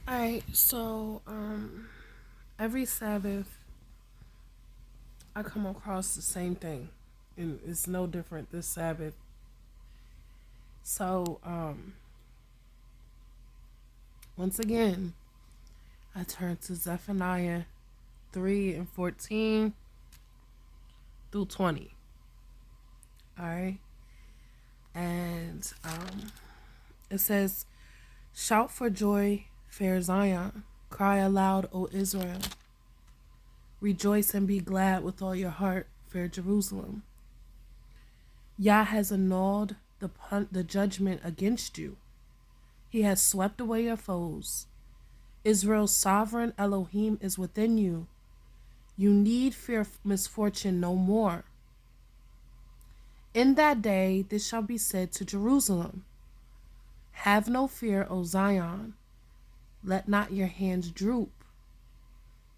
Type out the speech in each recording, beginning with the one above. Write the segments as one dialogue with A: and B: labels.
A: Alright, so every Sabbath I come across the same thing. And it's no different this Sabbath. So once again I turn to Zephaniah 3:14 through 20. Alright. And it says, shout for joy, fair Zion. Cry aloud, O Israel. Rejoice and be glad with all your heart, fair Jerusalem. Yah has annulled the judgment against you. He has swept away your foes. Israel's sovereign Elohim is within you. You need fear misfortune no more. In that day this shall be said to Jerusalem, have no fear, O Zion. Let not your hands droop.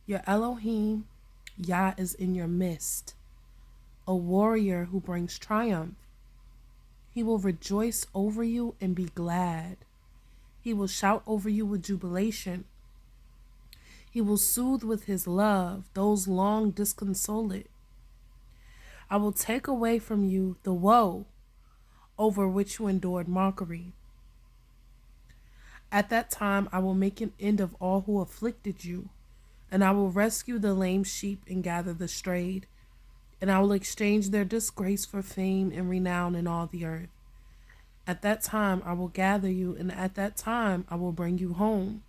A: Your Elohim, Yah, is in your midst, a warrior who brings triumph. He will rejoice over you and be glad. He will shout over you with jubilation. He will soothe with his love those long disconsolate. I will take away from you the woe over which you endured mockery. At that time I will make an end of all who afflicted you, and I will rescue the lame sheep and gather the strayed, and I will exchange their disgrace for fame and renown in all the earth. At that time I will gather you, and at that time I will bring you home,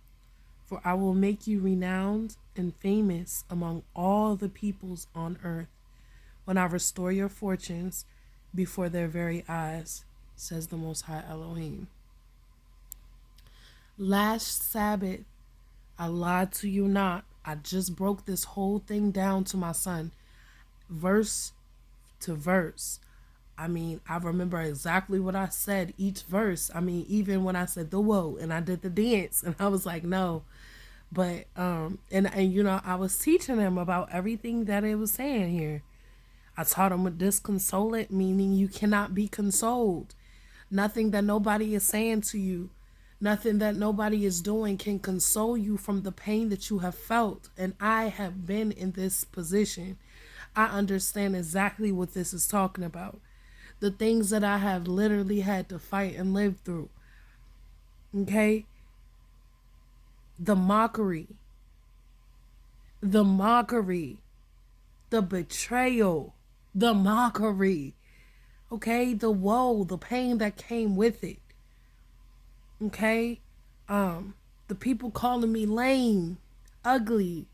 A: for I will make you renowned and famous among all the peoples on earth, when I restore your fortunes before their very eyes, says the Most High Elohim. Last Sabbath, I lied to you not. I just broke this whole thing down to my son, verse to verse. I mean, I remember exactly what I said each verse. I mean, even when I said the woe and I did the dance, and I was like, no. But and you know, I was teaching him about everything that it was saying here. I taught him with disconsolate, meaning you cannot be consoled. Nothing that nobody is saying to you, nothing that nobody is doing can console you from the pain that you have felt. And I have been in this position. I understand exactly what this is talking about. The things that I have literally had to fight and live through. Okay? The mockery, the mockery, the betrayal, the mockery. Okay? The woe, the pain that came with it. Okay? The people calling me lame, ugly,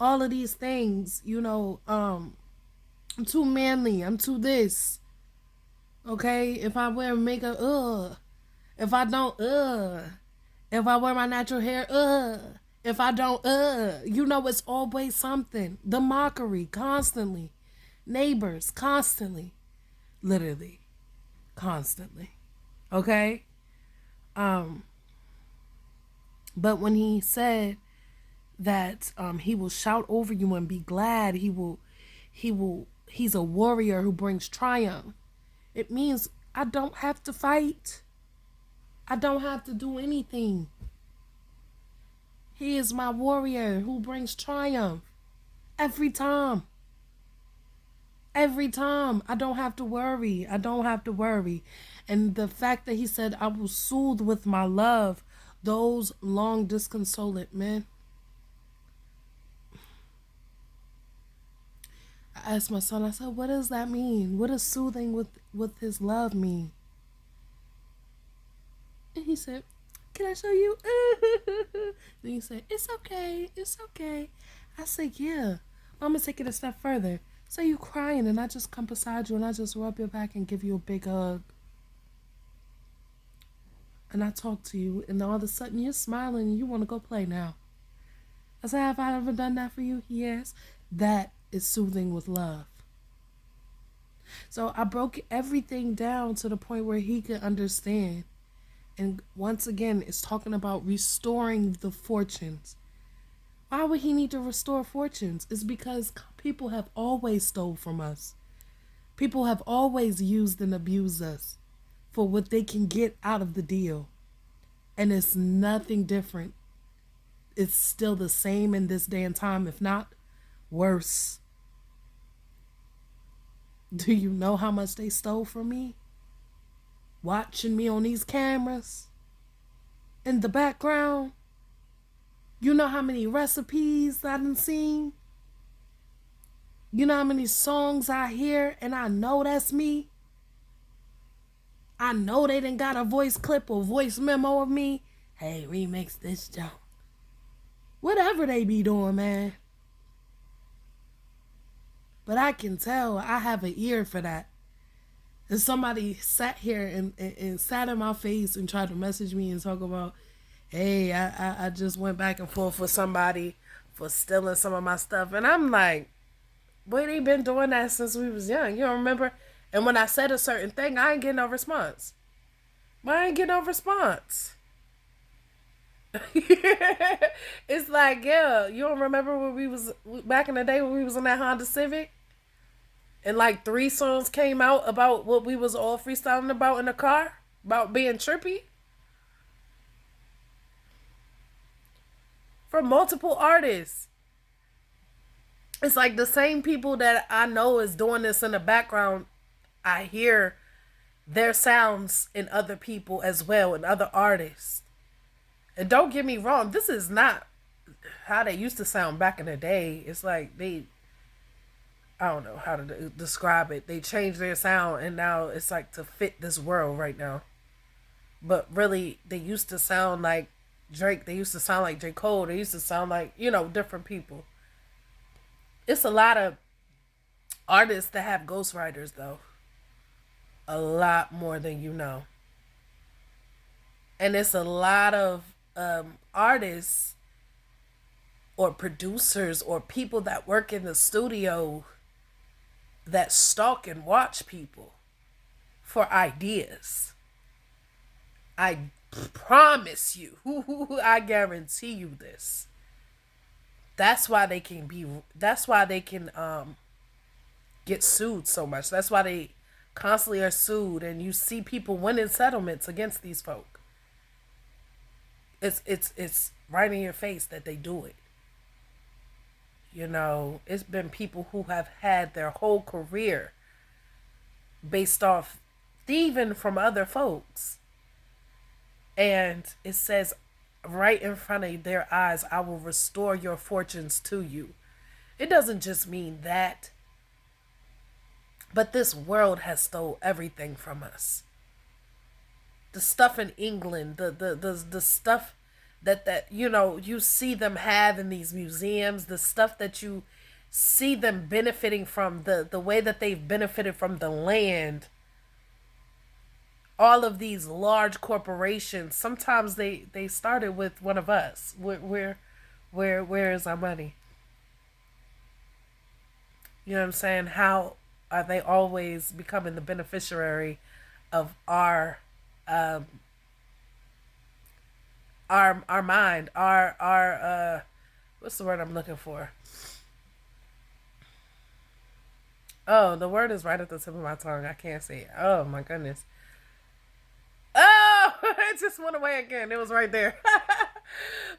A: all of these things, you know, I'm too manly, I'm too this. Okay? If I wear makeup, if I don't, if I wear my natural hair, if I don't, you know, it's always something. The mockery, constantly. Neighbors, constantly. Literally, constantly. Okay? But when he said that he will shout over you and be glad, he's a warrior who brings triumph. It means I don't have to fight. I don't have to do anything. He is my warrior who brings triumph every time. Every time. I don't have to worry. I don't have to worry. And the fact that he said, I will soothe with my love those long disconsolate men. I asked my son, I said, what does that mean? What does soothing with his love mean? And he said, can I show you? Then he said, it's okay. It's okay. I said, yeah. I'm going to take it a step further. Say you crying and I just come beside you and I just rub your back and give you a big hug. And I talk to you and all of a sudden you're smiling and you want to go play now. I said, have I ever done that for you? Yes. That is soothing with love. So I broke everything down to the point where he could understand. And once again, it's talking about restoring the fortunes. Why would he need to restore fortunes? It's because people have always stole from us. People have always used and abused us for what they can get out of the deal. And it's nothing different it's still the same in this day and time, if not worse. Do you know how much they stole from me? Watching me on these cameras in the background. You know how many recipes I done seen? You know how many songs I hear and I know that's me? I know they done got a voice clip or voice memo of me. Hey, remix this jump. Whatever they be doing, man. But I can tell I have an ear for that. If somebody sat here and sat in my face and tried to message me and talk about, hey, I just went back and forth with somebody for stealing some of my stuff. And I'm like, boy, they been doing that since we was young. You don't remember? And when I said a certain thing, I ain't getting no response. I ain't getting no response. It's like, yeah, you don't remember when we was back in the day when we was in that Honda Civic? And like 3 songs came out about what we was all freestyling about in the car? About being trippy? From multiple artists. It's like the same people that I know is doing this in the background. I hear their sounds in other people as well, in other artists. And don't get me wrong, this is not how they used to sound back in the day. It's like I don't know how to describe it. They changed their sound and now it's like to fit this world right now. But really, they used to sound like Drake. They used to sound like J. Cole. They used to sound like, different people. It's a lot of artists that have ghostwriters, though. A lot more than you know. And it's a lot of artists or producers or people that work in the studio that stalk and watch people for ideas. I promise you, I guarantee you this. That's why they can get sued so much. That's why they constantly are sued, and you see people winning settlements against these folk. It's right in your face that they do it. It's been people who have had their whole career based off thieving from other folks. And it says right in front of their eyes, I will restore your fortunes to you. It doesn't just mean that. But this world has stole everything from us. The stuff in England, the stuff that you see them have in these museums, the stuff that you see them benefiting from, the way that they've benefited from the land. All of these large corporations, sometimes they started with one of us. Where is our money? You know what I'm saying? How are they always becoming the beneficiary of our mind, our what's the word I'm looking for? Oh, the word is right at the tip of my tongue. I can't say it. Oh my goodness. Oh, it just went away again. It was right there.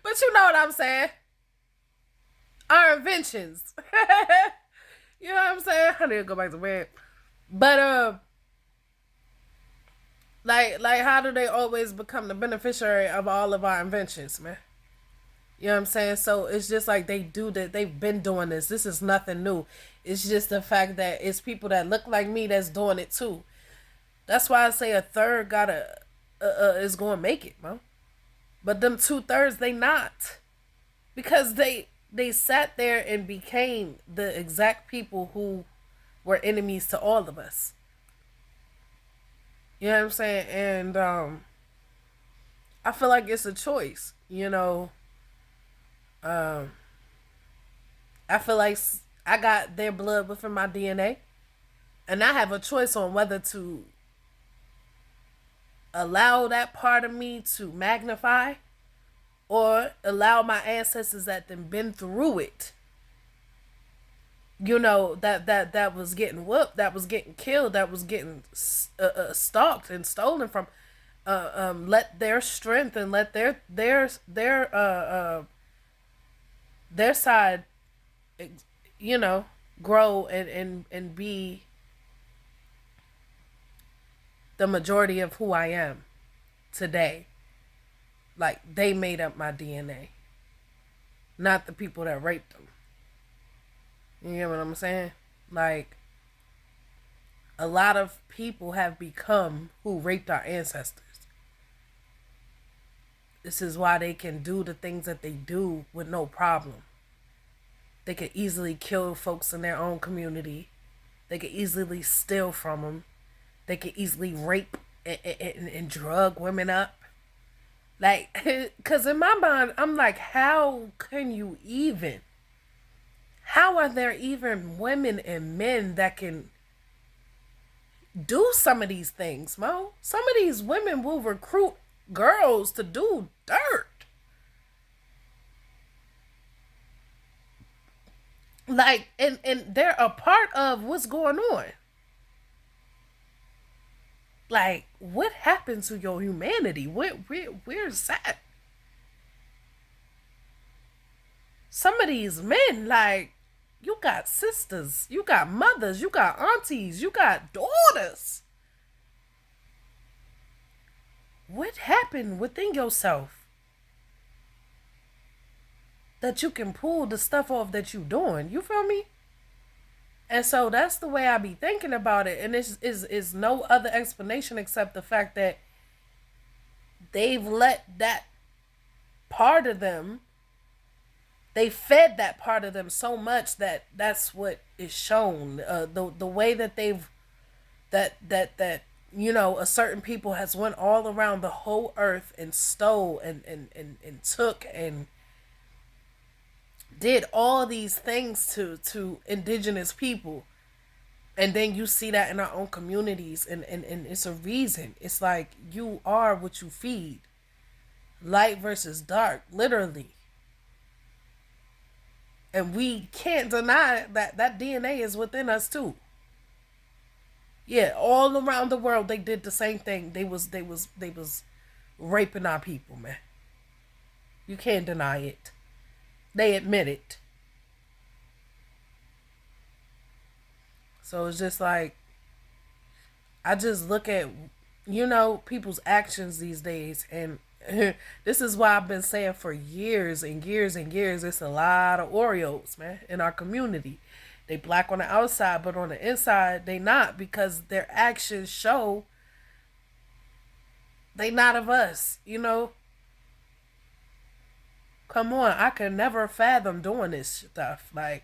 A: But you know what I'm saying. Our inventions. You know what I'm saying? I need to go back to bed. But like how do they always become the beneficiary of all of our inventions, man? You know what I'm saying? So it's just like they do that. They've been doing this. This is nothing new. It's just the fact that it's people that look like me that's doing it too. That's why I say a third is going to make it, man. But them 2/3, they not. Because they sat there and became the exact people who were enemies to all of us. You know what I'm saying? And I feel like it's a choice, I feel like I got their blood within my DNA. And I have a choice on whether to allow that part of me to magnify or allow my ancestors that then been through it, that was getting whooped, that was getting killed, that was getting stalked and stolen from, let their strength and let their their side, you know, grow and be the majority of who I am today. Like they made up my DNA, not the people that raped them. You get what I'm saying? Like a lot of people have become who raped our ancestors. This is why they can do the things that they do with no problem. They could easily kill folks in their own community. They could easily steal from them. They could easily rape and drug women up. Like, because in my mind, I'm like, how can you even? How are there even women and men that can do some of these things, Mo? Some of these women will recruit girls to do dirt. Like, and they're a part of what's going on. Like, what happened to your humanity? Where's that? Some of these men, like, you got sisters, you got mothers, you got aunties, you got daughters. What happened within yourself that you can pull the stuff off that you doing? You feel me? And so that's the way I be thinking about it. And this is no other explanation except the fact that they've let that part of them, they fed that part of them so much that that's what is shown. The way that they've that you know, a certain people has went all around the whole earth and stole and took and did all these things to indigenous people, and then you see that in our own communities, and it's a reason. It's like you are what you feed. Light versus dark, literally. And we can't deny that that DNA is within us too. Yeah, all around the world they did the same thing. They was raping our people, man. You can't deny it. They admit it. So it's just like I just look at, you know, people's actions these days, and this is why I've been saying for years and years and years, it's a lot of Oreos, man, in our community. They black on the outside, but on the inside they not, because their actions show they not of us, you know. Come on, I could never fathom doing this stuff. Like,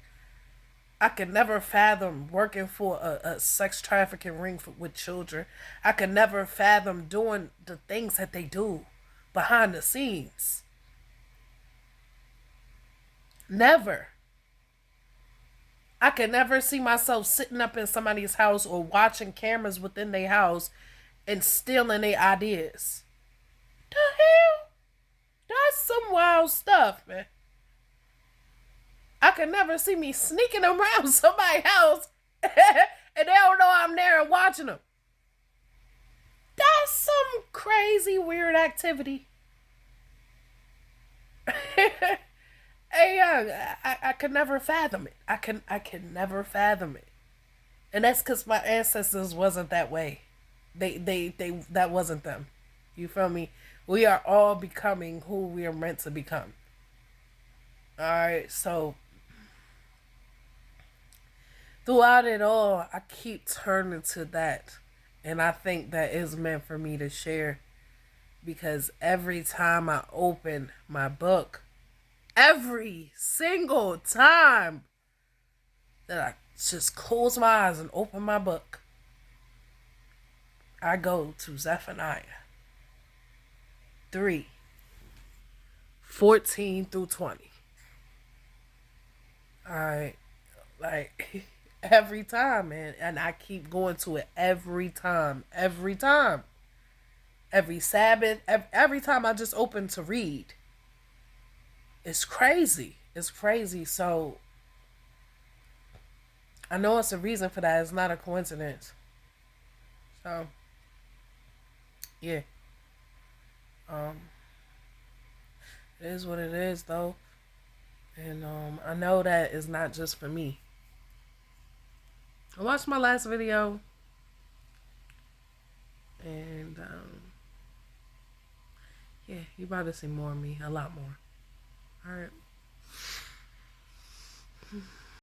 A: I could never fathom working for a sex trafficking ring with children. I could never fathom doing the things that they do behind the scenes. Never. I could never see myself sitting up in somebody's house or watching cameras within their house and stealing their ideas. The hell? That's some wild stuff, man. I could never see me sneaking around somebody's house and they don't know I'm there and watching them. That's some crazy, weird activity. Hey, young, I could never fathom it. I can never fathom it, and that's because my ancestors wasn't that way. They that wasn't them. You feel me? We are all becoming who we are meant to become. All right, so throughout it all, I keep turning to that, and I think that is meant for me to share, because every time I open my book, every single time that I just close my eyes and open my book, I go to Zephaniah 3:14 through 20. Alright. Like, every time, man. And I keep going to it every time. Every time. Every Sabbath. Every time I just open to read. It's crazy. It's crazy. So, I know it's a reason for that. It's not a coincidence. So, yeah. Um, it is what it is, though. And I know that is not just for me. I watched my last video, and yeah, you about to see more of me, a lot more. All right.